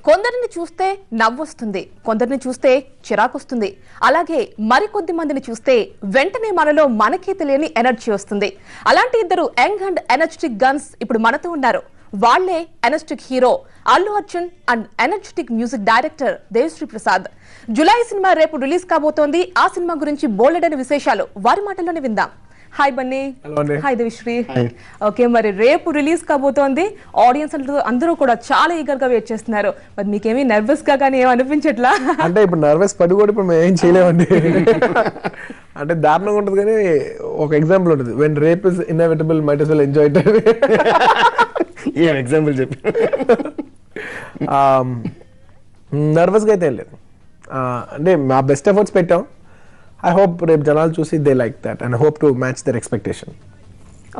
కొందరిని చూస్తే నవ్వొస్తుంది, కొందరిని చూస్తే చిరాకొస్తుంది, అలాగే మరికొద్ది మందిని చూస్తే వెంటనే మనలో మనకే తెలియని ఎనర్జీ వస్తుంది. అలాంటి ఇద్దరు యంగ్ అండ్ ఎనర్జెటిక్ గన్స్ ఇప్పుడు మనతో ఉన్నారు. వాళ్లే energetic hero Allu Arjun and energetic music director Devi Sri Prasad. Julai సినిమా రేపు రిలీజ్ కాబోతోంది. ఆ సినిమా గురించి బోలెడని విశేషాలు వారి మాటల్లోనే విందాం. Hi Bunny. Hi Devi Sri. Okay, మరి రేపు రిలీజ్ కాబోతోంది. ఆడియన్స్ అందరూ కూడా చాలా ఈగర్ గా వెయిట్ చేస్తున్నారు. మరి మీకేమీ నర్వస్ గా కానీ ఏమనిపించట్లా? అంటే ఇప్పుడు నర్వస్ పడి కూడా ఇప్పుడు మేము ఏం చేయలేమండి. అంటే దారుణంగా ఉంటుంది. కానీ ఒక ఎగ్జాంపుల్ ఉంటుంది, when rape is inevitable might as well enjoy it. ఏం ఎగ్జాంపుల్ చెప్పి నర్వస్ గా అయితే ఏం లేదు. అంటే మా బెస్ట్ ఎఫర్ట్స్ పెట్టాం. I hope రేపు జనాలు చూసి they like that and I hope to match their expectation.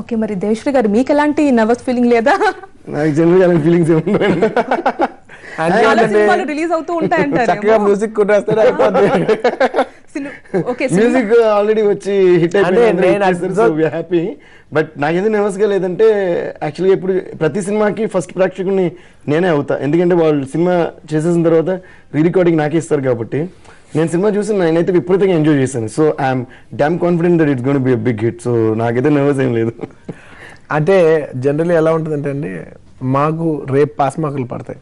Okay, మరి దేవిశ్రీ గారు మీకు ఎలాంటి నర్వస్ ఫీలింగ్ లేదా? నాకు జనరల్ గా ఫీలింగ్స్ ఏముంటాయి. రిలీజ్ అవుతూ ఉంటాయంటారు. చక్కగా మ్యూజిక్ కొట్టేస్తాడు అయిపోద్ది. మ్యూజిక్ ఆల్రెడీ వచ్చి హిట్ అయిపోయింది, హ్యాపీ. బట్ నాకేదో నర్వస్ గా లేదంటే యాక్చువల్గా ఇప్పుడు ప్రతి సినిమాకి ఫస్ట్ ప్రేక్షకుని నేనే అవుతా. ఎందుకంటే వాళ్ళు సినిమా చేసేసిన తర్వాత రీ రికార్డింగ్ నాకే ఇస్తారు కాబట్టి నేను సినిమా చూసి నేనైతే విపరీతంగా ఎంజాయ్ చేశాను. So I'm damn confident that it's gonna be a big hit. So నాకైతే నర్వస్ ఏం లేదు. అంటే జనరల్లీ ఎలా ఉంటుందంటే అండి, మాకు రేపు పాస్ మార్కులు పడతాయి,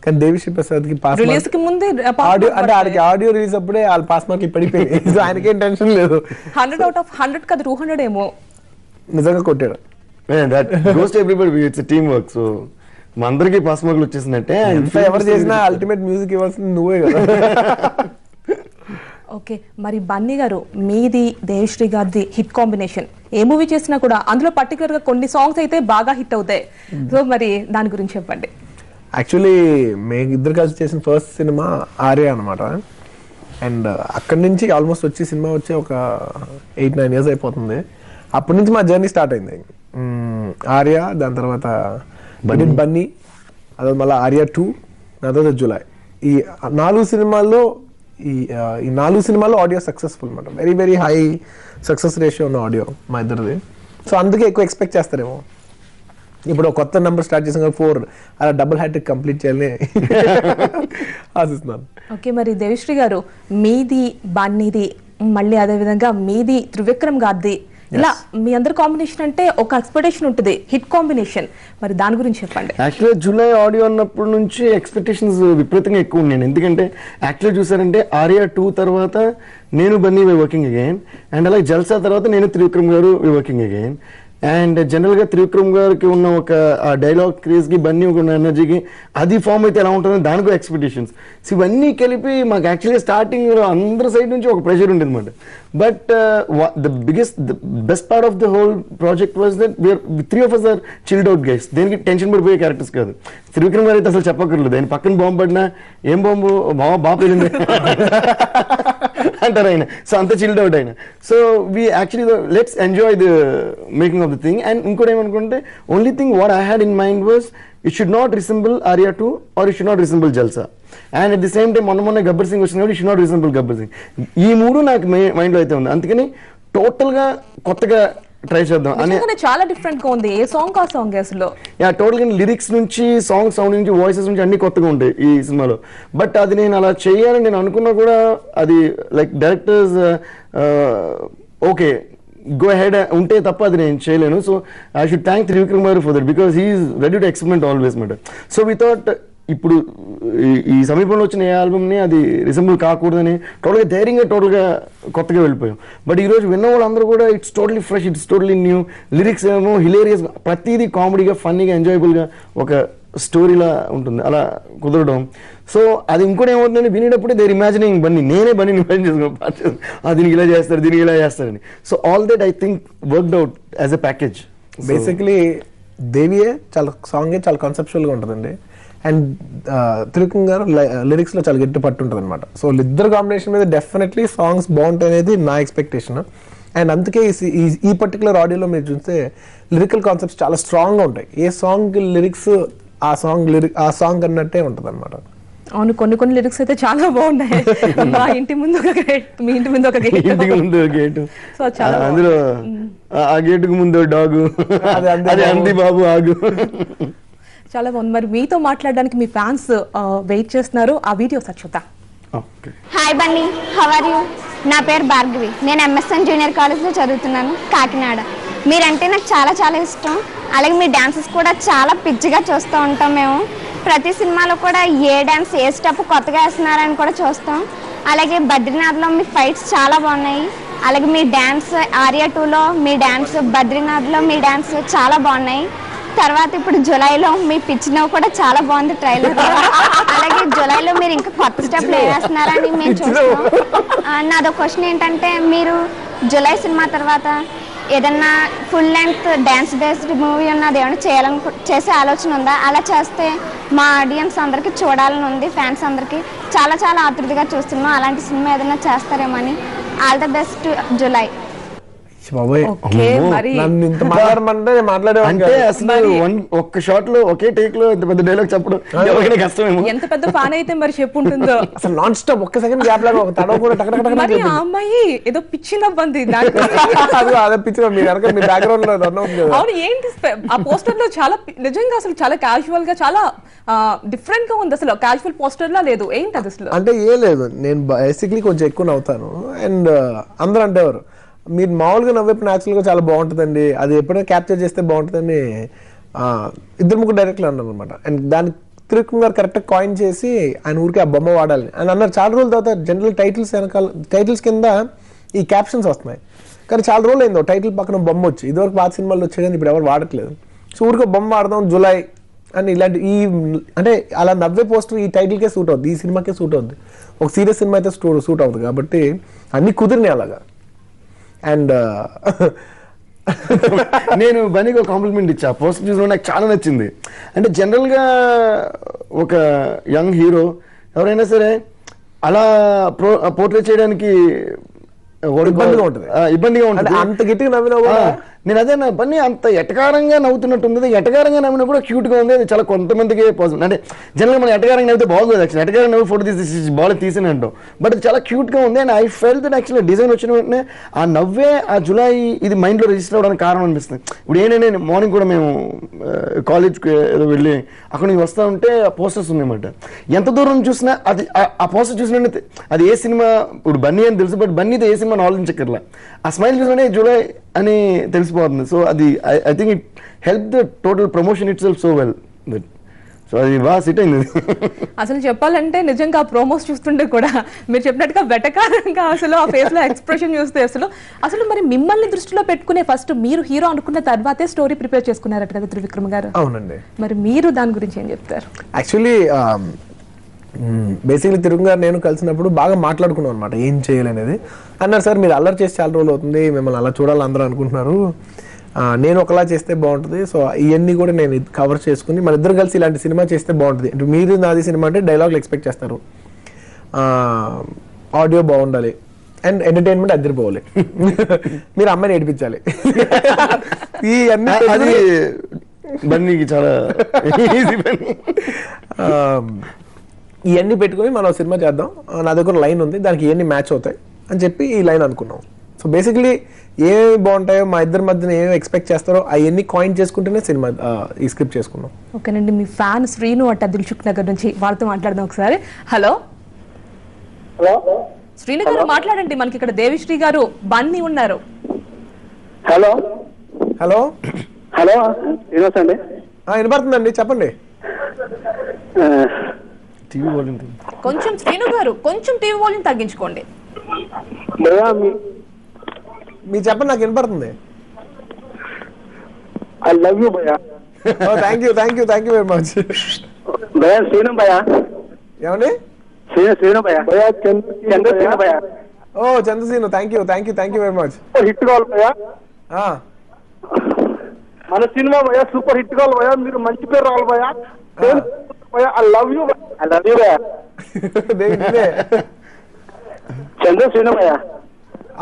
కానీ దేవిశ్రీ ప్రసాద్ కి పాస్ రిలీజ్ కి ముందే ఆడియో అంటే ఆడికి ఆడియో రిలీజ్ అప్పుడే వాళ్ళ పాస్ మార్కులు పడిపోయాయి. సో ఆయనకేం టెన్షన్ లేదు. 100 out of 100 కదా 200 ఏమో నిజంగా కొట్టాడు. That goes to everybody, it's team work. So మా అందరికీ పాస్ మార్కులు వచ్చేసినట్టే. ఎవరు చేసినా అల్టిమేట్ మ్యూజిక్ ఇవ్వాల్సింది నువ్వే కదా. ఓకే, మరి బన్నీ గారు మీది దేవిశ్రీ గారిది హిట్ కాంబినేషన్. ఏ మూవీ చేసినా కూడా అందులో పర్టికులర్ గా కొన్ని సాంగ్స్ అయితే బాగా హిట్ అవుతాయి. సో మరి దాని గురించి చెప్పండి. యాక్చువల్లీ మేము ఇద్దరు కలిసి చేసిన ఫస్ట్ సినిమా ఆర్య అనమాట. అండ్ అక్కడి నుంచి ఆల్మోస్ట్ వచ్చి సినిమా వచ్చి ఒక 8-9 years అయిపోతుంది. అప్పటి నుంచి మా జర్నీ స్టార్ట్ అయింది. ఆర్య, దాని తర్వాత బన్నీ, అదే మళ్ళీ ఆర్య 2, దాని తర్వాత జులై. ఈ 4 సినిమాల్లో ఈ 4 సినిమాల్లో ఆడియో సక్సెస్ఫుల్ అనమాట. Very very high success ratio ఉన్న ఆడియో మా ఇద్దరిది. సో అందుకే ఎక్కువ ఎక్స్పెక్ట్ చేస్తారేమో. ఇప్పుడు ఒక కొత్త నెంబర్ స్టార్ట్ చేసాం కదా 4, అలా డబుల్ హ్యాట్రిక్ కంప్లీట్ చేయాలని ఆశిస్తున్నాను. ఓకే, మరి దేవిశ్రీ గారు మీది బన్నీది, మళ్ళీ అదే విధంగా మీది త్రివిక్రమ్ గారిది, ఇలా మీ అందరి కాంబినేషన్ అంటే ఒక ఎక్స్పెక్టేషన్ ఉంటుంది, హిట్ కాంబినేషన్. మరి దాని గురించి చెప్పండి. యాక్చువల్గా జూలై ఆడియో అన్నప్పటి నుంచి ఎక్స్పెక్టేషన్స్ విపరీతంగా ఎక్కువ ఉన్నాయి. ఎందుకంటే యాక్చువల్గా చూసారంటే ఆర్య 2 తర్వాత నేను బన్నీ వర్కింగ్ అగైన్, అండ్ అలాగే జల్సా తర్వాత నేను త్రివిక్రమ్ గారు వర్కింగ్ అగైన్. అండ్ జనరల్గా త్రివిక్రమ్ గారికి ఉన్న ఒక డైలాగ్ క్రేజ్కి బన్నీ ఉన్న ఎనర్జీకి అది ఫామ్ అయితే ఎలా ఉంటుందో దానికి ఎక్స్పెక్టేషన్స్. సో ఇవన్నీ కలిపి మాకు యాక్చువల్గా స్టార్టింగ్లో అందరి సైడ్ నుంచి ఒక ప్రెషర్ ఉండేది అనమాట. But the best part of the whole project was that we're 3 of us are chilled out guys. దేనికి టెన్షన్ పడిపోయే క్యారెక్టర్స్ కాదు. త్రివిక్రమ్ గారు అయితే అసలు చెప్పక్కర్లేదు, ఆయన పక్కన బాంబు పడినా ఏం బాంబు బాగా పేలింది అంటారు ఆయన. సో అంత చిల్డ్ అవుట్ ఆయన. So we actually let's enjoy the making of the thing. And ఇంకోటి ఏమనుకుంటే only thing what I had in mind was it should not resemble Arya 2 or it should not resemble Jalsa. And at the same time మొన్న గబ్బర్ సింగ్ వచ్చిన కాబట్టి it should not resemble Gabbar Singh. ఈ 3 నాకు మైండ్లో అయితే ఉంది. అందుకని టోటల్గా కొత్తగా ట్రై చేద్దాం అని. చాలా డిఫరెంట్ గా ఉంది, ఏ సాంగ్ ఆ సాంగ్ అసలు. టోటల్ గా లిరిక్స్ నుంచి సాంగ్ సౌండ్ నుంచి వాయిసెస్ నుంచి అన్ని కొత్తగా ఉంటాయి ఈ సినిమాలో. బట్ అది నేను అలా చేయాలని నేను అనుకున్నా కూడా అది like directors okay go ahead ఉంటే తప్ప అది నేను చేయలేను. So I should thank Trivikram garu for that because he is ready to experiment always మాట. సో వి థాట్ ఇప్పుడు ఈ సమీపంలో వచ్చిన ఏ ఆల్బమ్ని అది రిసెంబుల్ కాకూడదని టోటల్గా ధైర్యంగా టోటల్గా కొత్తగా వెళ్ళిపోయాం. బట్ ఈరోజు విన్న వాళ్ళందరూ కూడా it's totally fresh, it's totally new. Lyrics ఏమో హిలేరియస్, ప్రతిదీ కామెడీగా ఫన్నీగా ఎంజాయబుల్గా ఒక స్టోరీలా ఉంటుంది అలా కుదరడం. సో అది ఇంకోటి ఏమవుతుందని వినేటప్పుడే దేర్ ఇమాజినింగ్ బన్నీ, నేనే బన్నీని ఇమాజిన్ చేసుకున్నాను, దీనికి ఇలా చేస్తారు దీనికి ఇలా చేస్తారని. So all that I think worked out as a package. Basically దేవియే చాలా సాంగే చాలా కాన్సెప్చువల్గా ఉంటుందండి. అండ్ త్రివిక్రమ్ గారు లిరిక్స్ లో చాలా గట్టి పట్టు ఉంటుంది అనమాట. సో ఇద్దరు కాంబినేషన్ మీద డెఫినెట్లీ సాంగ్స్ బాగుంటాయి అనేది నా ఎక్స్పెక్టేషన్. అండ్ అందుకే ఈ పర్టికులర్ ఆడియోలో మీరు చూస్తే లిరికల్ కాన్సెప్ట్స్ చాలా స్ట్రాంగ్ గా ఉంటాయి. ఏ సాంగ్ లిరిక్స్ ఆ సాంగ్ అన్నట్టే ఉంటుంది అనమాట. అవును, కొన్ని లిరిక్స్ అయితే చాలా బాగున్నాయి. మా ఇంటి ముందు ఒక గేట్, మీ ఇంటి ముందు ఒక గేట్, ఇంటికి ముందు ఒక గేట్, సో చాలా అందులో ఆ గేటుకు ముందు డాగు, అది అంది బాబు ఆగు. చాలా బాగుంది. మరి మీతో మాట్లాడడానికి మీ ఫ్యాన్స్ వెయిట్ చేస్తున్నారు. ఆ వీడియో ఒకసారి చూద్దాం. Hi Bunny, how are you? నా పేరు భార్గవి. నేను ఎంఎస్ఎన్ జూనియర్ కాలేజ్లో చదువుతున్నాను, కాకినాడ. మీరంటే నాకు చాలా చాలా ఇష్టం. అలాగే మీ డాన్సెస్ కూడా చాలా పిచ్చిగా చూస్తూ ఉంటాం మేము. ప్రతి సినిమాలో కూడా ఏ డాన్స్ ఏ స్టెప్ కొత్తగా వేస్తున్నారని కూడా చూస్తాం. అలాగే బద్రీనాథ్లో మీ ఫైట్స్ చాలా బాగున్నాయి. అలాగే మీ డ్యాన్స్ ఆర్యా 2లో మీ డ్యాన్స్, బద్రీనాథ్లో మీ డ్యాన్స్ చాలా బాగున్నాయి. తర్వాత ఇప్పుడు జులైలో మీ పిచ్ నవ్వు కూడా చాలా బాగుంది ట్రైలర్. అలాగే జులైలో మీరు ఇంకా కొత్త స్టెప్లు వేస్తున్నారని మేము చూస్తున్నాం. నాదో క్వశ్చన్ ఏంటంటే, మీరు జులై సినిమా తర్వాత ఏదన్నా full length dance based movie ఉన్నది ఏమైనా చేసే ఆలోచన ఉందా? అలా చేస్తే మా ఆడియన్స్ అందరికీ చూడాలని ఉంది, ఫ్యాన్స్ అందరికీ చాలా చాలా ఆతృతగా చూస్తున్నాం. అలాంటి సినిమా ఏదైనా చేస్తారేమో అని. All the best July. నన్ను ఇంత మాట్లాడమంటే అంటే అసలు ఒక్క షాట్ లో ఒకే టేక్ లో ఇంత పెద్ద డైలాగ్ చెప్పడం ఎవరికైనా కష్టమేమో. ఎంత పెద్ద ఫ్యాన్ అయితే మరి చెప్పు ఉంటుందో. అసలు నాన్ స్టాప్ ఒక్క సెకండ్ గ్యాప్ లాగా ఒక తడవ కూడా మరి ఆ అమ్మాయి ఏదో పిచ్చి నవ్వంది. అదే పిచ్చి మీ వెనక మీ బ్యాక్గ్రౌండ్ లో రన్ అవుతుంది. అవును, ఏంటి ఆ పోస్టర్ లో చాలా నిజంగా అసలు చాలా క్యాజువల్ గా చాలా డిఫరెంట్ గా ఉంది. అసలు క్యాజువల్ పోస్టర్ లా లేదు. ఏంటి అది అసలు? అంటే ఏం లేదు, నేను బేసిక్లీ కొంచెం ఎక్కువ నవ్వుతాను. అండ్ అందరూ అంటేవారు మీరు మామూలుగా నవ్వేపు న్యాచురల్ గా చాలా బాగుంటుందండి, అది ఎప్పుడైనా క్యాప్చర్ చేస్తే బాగుంటుందని ఇద్దరు ముగ్గురు డైరెక్ట్లు అన్నారు అనమాట. అండ్ దాన్ని త్రివిక్రమ్ గారు కరెక్ట్ కాయిన్ చేసి ఆయన ఊరికి ఆ బొమ్మ వాడాలి అని అన్నారు. చాలా రోజుల తర్వాత జనరల్ టైటిల్స్ వెనకాల టైటిల్స్ కింద ఈ క్యాప్షన్స్ వస్తున్నాయి, కానీ చాలా రోజులు అయిందో టైటిల్ పక్కన బొమ్మ వచ్చి. ఇదివరకు పాత సినిమాలు వచ్చాయి కానీ ఇప్పుడు ఎవరు వాడట్లేదు. సో ఊరికి బొమ్మ వాడదాం జులై అని ఇలాంటి ఈ అంటే అలా నవ్వే పోస్టర్ ఈ టైటిల్కే సూట్ అవుతుంది, ఈ సినిమాకే సూట్ అవుతుంది. ఒక సీరియస్ సినిమా అయితే సూట్ అవుతుంది కాబట్టి అన్ని కుదిరినాయి అలాగా. అండ్ నేను బనీకి ఒక కాంప్లిమెంట్ ఇచ్చా. పోస్టర్ చూసిన నాకు చాలా నచ్చింది. అంటే జనరల్గా ఒక యంగ్ హీరో ఎవరైనా సరే అలా పోర్ట్రేట్ చేయడానికి ఇబ్బందిగా ఉంటుంది. అంత గట్టిగా నవ్వినా నేను అదే నా పని అంత ఎటకారంగా నవ్వుతున్నట్టు ఉంది. ఎటకారంగా నవ్వినా కూడా క్యూట్గా ఉంది. అది చాలా కొంతమందికి పాజిబుల్. అంటే జనరల్గా మనం ఎటకారంగా నవ్వితే బాగుంది. యాక్చువల్లీ ఎటకారంగా నవ్వి ఫోటో తీసి బాగా తీసి అంటాం, బట్ అది చాలా క్యూట్గా ఉంది. And I felt that actually design వచ్చిన వెంటనే ఆ నవ్వే ఆ జులై ఇది మైండ్లో రిజిస్టర్ అవ్వడానికి కారణం అనిపిస్తుంది. ఇప్పుడు ఏంటంటే మార్నింగ్ కూడా మేము కాలేజ్కి ఏదో వెళ్ళి అక్కడ నుంచి వస్తూ ఉంటే ఆ పోస్టర్స్ ఉన్నాయన్నమాట. ఎంత దూరం చూసినా అది ఆ పోస్టర్ చూసినట్టు అది ఏ సినిమా, ఇప్పుడు బన్నీ అని తెలుసు, బట్ బన్నీతో ఏ సినిమా ఆలోచించక్కర్లా. ఆ స్మైల్ చూసినట్టే జులై అని తెలిసిపోతుంది. సో అది I think it help the total promotion it self so well. So అది బాగా సిట్ అయింది. అసలు చెప్పాలంటే నిజంగా ప్రోమోస్ చూస్తుంటే కూడా మీరు చెప్పినట్టుగా వెటకారంగా అసలు ఆ ఫేస్ లో ఎక్స్ప్రెషన్ చూస్తే అసలు మరి మిమ్మల్ని దృష్టిలో పెట్టుకునే ఫస్ట్ మీరు హీరో అనుకున్న తర్వాతే స్టోరీ ప్రిపేర్ చేసుకున్నారట కదా త్రివిక్రమ్ గారు? అవునండి. మరి మీరు దాని గురించి ఏం చెప్తారు? యాక్చువల్లీ బేసిక్లీ త్రివిక్రమ్ గారు నేను కలిసినప్పుడు బాగా మాట్లాడుకున్నాం అనమాట, ఏం చేయాలనేది. అన్నారు సార్ మీరు అల్లరి చేసి చాలా రోజులు అవుతుంది, మిమ్మల్ని అలా చూడాలని అందరూ అనుకుంటున్నారు, నేను ఒకలా చేస్తే బాగుంటుంది. సో ఇవన్నీ కూడా నేను కవర్ చేసుకుని మన ఇద్దరు కలిసి ఇలాంటి సినిమా చేస్తే బాగుంటుంది. అంటే మీరు నాది సినిమా అంటే డైలాగులు ఎక్స్పెక్ట్ చేస్తారు, ఆడియో బాగుండాలి అండ్ ఎంటర్టైన్మెంట్ అద్దరిపోవాలి, మీరు అమ్మాయిని ఏడిపించాలి. ఈ అన్ని బన్నీకి చాలా ఈజీ పని. ఇవన్నీ పెట్టుకుని మనం సినిమా చేద్దాం, నా దగ్గర లైన్ ఉంది, దానికి ఇవన్నీ మ్యాచ్ అవుతాయి అని చెప్పి ఈ లైన్ అనుకున్నాం. సో బేసిక్లీ ఏమి బాగుంటాయో మా ఇద్దరి మధ్యన ఏమి ఎక్స్పెక్ట్ చేస్తారో అవన్నీ కాయిన్ చేసుకుంటేనే సినిమా ఈ స్క్రిప్ట్ చేసుకున్నాం. ఓకేనండి, మీ ఫ్యాన్ శ్రీను అట్ట దిల్సుఖ్ నగర్ నుంచి, వాళ్ళతో మాట్లాడదాం ఒకసారి. హలో హలో శ్రీను గారు మాట్లాడండి, మనకి ఇక్కడ దేవిశ్రీ గారు బన్నీ ఉన్నారు. హలో హలో హలో వినోసండి, వినపడుతుందండి, చెప్పండి. టీవీ వాల్యూమ్ కొంచెం శ్రీను గారు కొంచెం టీవీ వాల్యూమ్ తగ్గించుకోండి. మీరు చెప్పండి, నాకు వినపడుతుంది. ఐ లవ్ యూ భయ్యా. థ్యాంక్ యూ వెరీ మచ్ భయ్యా. శ్రీను భయ్యా. ఏమండి? శ్రీను భయ్యా. భయ్యా చంద్రశ్రీను భయ్యా. ఓ Chandrasrinu, thank you very much. Hit కావాలి భయ్యా, మన సినిమా భయ్యా సూపర్ హిట్ కావాలి భయ్యా, మీరు మంచి పేరు రావాలి భయ్యా. ఐ లవ్ యూ భయ్యా. చంద్రశ్రీను భయ్యా.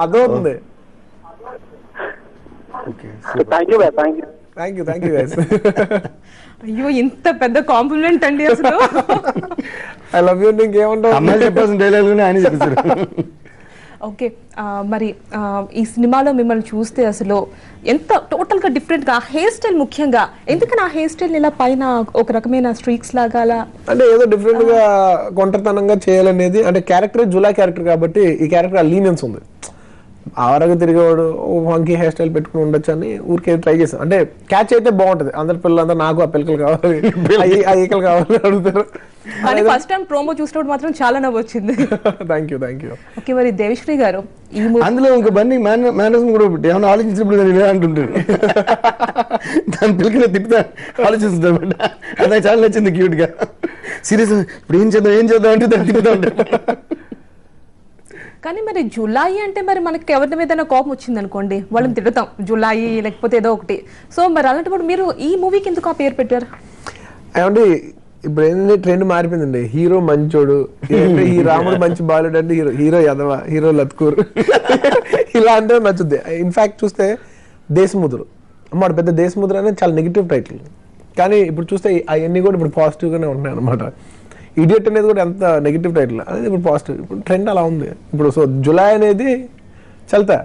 అర్థమవుతుంది. థ్యాంక్ యూ భయ్యా. Thank you guys. అయ్యో ఇంత పెద్ద కాంప్లిమెంట్ అండి అసలు. I love you. ఇంకేమంటావు? అమ్మాయి చెప్పాల్సిన డైలాగ్ ఆయన చెప్పేశారు. ఓకే మరి ఈ సినిమాలో మిమ్మల్ని చూస్తే అసలు ఎంత టోటల్ గా డిఫరెంట్ గా హెయిర్ స్టైల్ ముఖ్యంగా ఎందుకని ఆ హెయిర్ స్టైల్ ఇలా పైన ఒక రకమైన స్ట్రీక్స్ లాగా అలా అంటే ఏదో డిఫరెంట్ గా కొంటతనంగా చేయాలనేది అంటే క్యారెక్టర్ జులా క్యారెక్టర్ కాబట్టి ఈ క్యారెక్టర్ ఆ లీనియన్స్ ఉంది. ఆవరగా తిరిగేవాడు వంకీ హెయిర్ స్టైల్ పెట్టుకుని ఉండొచ్చు అని ఊరికే ట్రై చేశాను. అంటే క్యాచ్ అయితే బాగుంటది, అందరి పిల్లలందరూ నాకు ఆ పిల్లకలు కావాలి ఆ ఈకలు కావాలి అడుగుతారు. కానీ ఫస్ట్ టైం ప్రోమో చూసినప్పుడు మాత్రం చాలా నవ్వు వచ్చింది. Thank you. ఓకే మరి దేవిశ్రీ గారు ఈ అందులో ఇంకా బండి మేనేజ్మెంట్ కూడా పెట్టి ఏమైనా ఆలోచించినప్పుడు నేను అంటుంటాను దాని పిల్లకనే తిప్పుతా ఆలోచిస్తుంటా. అది నాకు చాలా నచ్చింది క్యూట్ గా. సీరియస్ ఇప్పుడు ఏం చేద్దాం అంటే దాన్ని తిప్పుతా ఉంటాను. కానీ మరి జులాయి అంటే మరి మనకి ఎవరి మీద కోపం వచ్చింది అనుకోండి వాళ్ళని తిడతాం జులాయి లేకపోతే ఏదో ఒకటి. సో మరి అలాంటప్పుడు మీరు ఈ మూవీకి ఎందుకు ఆ పేరు పెట్టారు? ఏమంటే ఇప్పుడు ఏంటంటే ట్రెండ్ మారిపోయిందండి. హీరో మంచోడు, ఈ రాముడు మంచి బాలుడు అంటే హీరో యదవ, హీరో లత్కూర్ ఇలా అంటే నచ్చుద్ది. ఇన్ఫాక్ట్ చూస్తే దేశముద్రు అమ్మాడు పెద్ద దేశముద్ర అనేది చాలా నెగిటివ్ టైటిల్, కానీ ఇప్పుడు చూస్తే అవన్నీ కూడా ఇప్పుడు పాజిటివ్ గానే ఉంటున్నాయి అనమాట. ఇడియట్ అనేది కూడా ఎంత నెగిటివ్ టైటిల్ అనేది ఇప్పుడు పాజిటివ్. ఇప్పుడు ట్రెండ్ అలా ఉంది ఇప్పుడు. సో జులై అనేది చల్తా.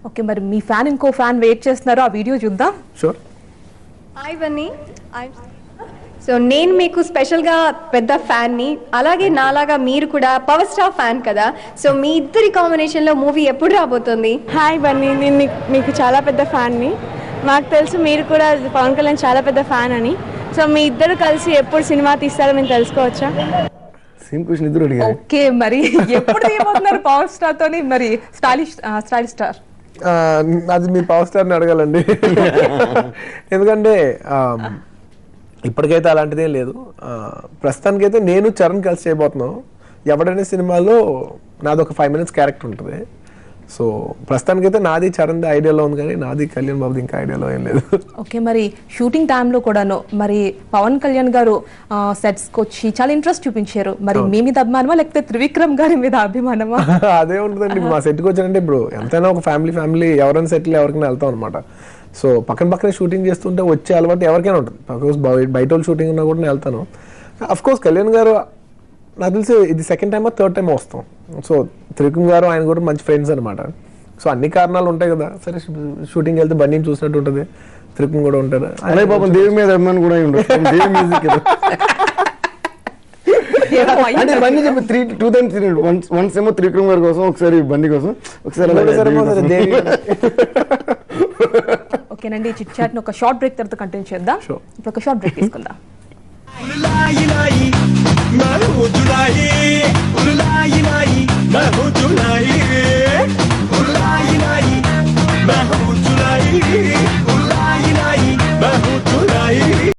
ఓకే మరి మీ ఫ్యాన్ ఇంకో ఫ్యాన్ వెయిట్ చేస్తున్నారు, ఆ వీడియో చూద్దాం. షూర్. హాయ్ బన్నీ, సో నేను మీకు స్పెషల్గా పెద్ద ఫ్యాన్ని, అలాగే నాలాగా మీరు కూడా పవర్ స్టార్ ఫ్యాన్ కదా. సో మీ ఇద్దరి కాంబినేషన్లో మూవీ ఎప్పుడు రాబోతుంది? హాయ్ బన్నీ, నేను మీకు చాలా పెద్ద ఫ్యాన్ని. మాకు తెలుసు మీరు కూడా పవన్ కళ్యాణ్ చాలా పెద్ద ఫ్యాన్ అని. సో మీ ఇద్దరు కలిసి ఎప్పుడు సినిమా తీస్తారో మేము తెలుసుకోవచ్చా? సేమ్ క్వశ్చన్ ఇద్దరు అడిగారు. ఓకే మరి ఎప్పుడు ఏమవుతున్నారు పవర్ స్టార్ తోని మరి స్టైలిష్ స్టార్? అది మీ పవర్ స్టార్ని అడగాలండి. ఎందుకంటే ఇప్పటికైతే అలాంటిదేం లేదు. ప్రస్తుతానికైతే నేను చరణ్ కలిసి చేయబోతున్నాం. ఎవడనే సినిమాలో నాది ఒక 5 minutes క్యారెక్టర్ ఉంటుంది. సో ప్రస్తుతానికైతే నాది చరణ్ ఐడియాలో ఉంది, కానీ నాది కళ్యాణ్ బాబుది ఇంకా ఐడియాలో ఏం లేదు. ఓకే మరి షూటింగ్ టైంలో కూడాను మరి పవన్ కళ్యాణ్ గారు సెట్స్కి వచ్చి చాలా ఇంట్రెస్ట్ చూపించారు. మరి మీ మీద అభిమానమా లేకపోతే త్రివిక్రమ్ గారి మీద అభిమానమా? అదే ఉంటుందండి. మా సెట్కి వచ్చారంటే ఇప్పుడు ఎంతైనా ఒక ఫ్యామిలీ ఎవరైనా సెటిల్ ఎవరికైనా వెళ్తాం అనమాట. సో పక్కనే షూటింగ్ చేస్తుంటే వచ్చే అలవాటు ఎవరికైనా ఉంటుంది. బయట వాళ్ళు షూటింగ్ ఉన్నా కూడా నేను వెళ్తాను. అఫ్ కోర్స్ కళ్యాణ్ గారు నాకు తెలిసి ఇది 2nd time or 3rd time వస్తాం. సో త్రివిక్రమ్ గారు ఆయన కూడా మంచి ఫ్రెండ్స్ అనమాట. సో అన్ని కారణాలు ఉంటాయి కదా. సరే షూటింగ్ వెళ్తే బన్నీని చూసినట్టు ఉంటుంది, త్రివిక్రమ్ కూడా ఉంటారు. అలాగే పాపం దేవి మీద అభిమానం కూడా ఉండదు. దేవి మ్యూజిక్ అంటే బండి చెప్పి 2 times వన్స్ ఏమో త్రివిక్రమ్ గారి కోసం, ఒకసారి బండి కోసం, ఒకసారి దేవి. ఓకేనండి, చిట్ చాట్ ఒక షార్ట్ బ్రేక్ తర్వాత కంటిన్యూ చేద్దాం. ఇప్పుడు ఒక షార్ట్ బ్రేక్ తీసుకుందాం. मैं हूँ जुलाई